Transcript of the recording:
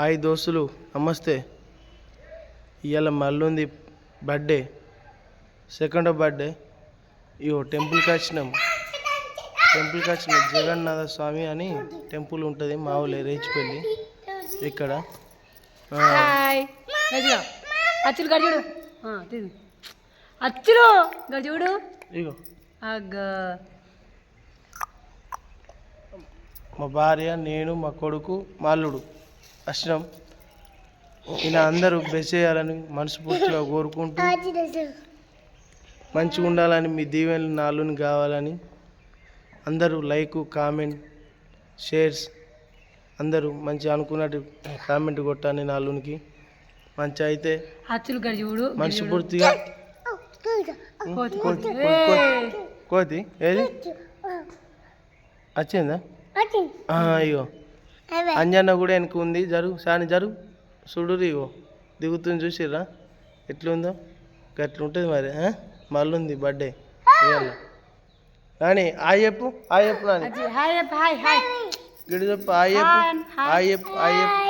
Hi దోస్తులు, నమస్తే. ఇవాళ మళ్ళీ బర్త్డే, సెకండ్ బర్త్డే. ఇగో టెంపుల్కి వచ్చినాం. జగన్నాథ స్వామి అని టెంపుల్ ఉంటుంది మా ఊళ్ళో రేచిపల్లి. ఇక్కడ అచ్చులు గడిచూడు, అచ్చులు గడిచూడు. ఇగో మా భార్య, నేను, మా కొడుకు, మా అల్లుడు వచ్చినాం. ఈయన అందరూ బెస్ చేయాలని మనస్ఫూర్తిగా కోరుకుంటూ, మంచిగా ఉండాలని మీ దీవెనలు నా అల్లుని కావాలని అందరూ లైక్, కామెంట్, షేర్స్ అందరూ మంచిగా అనుకున్నట్టు కామెంట్ కొట్టాలి. నా అల్లునికి మంచి అయితే మనస్ఫూర్తిగా. కోతి ఏది వచ్చిందా? అయ్యో అంజన్న కూడా వెనక ఉంది. జరుగు సాని జరుగు, చూడు. ఇగో దిగుతుంది, చూసిర్రా ఎట్లుందో? గట్ల ఉంటుంది మరి. మళ్ళీ ఉంది బర్త్డే ఇవాళ. కానీ హాయ్ చెప్పు, హాయ్ చెప్పు నాని, గిడి చెప్పు, హాయ్ చెప్పు, హాయ్ చెప్పు, హాయ్ చెప్పు.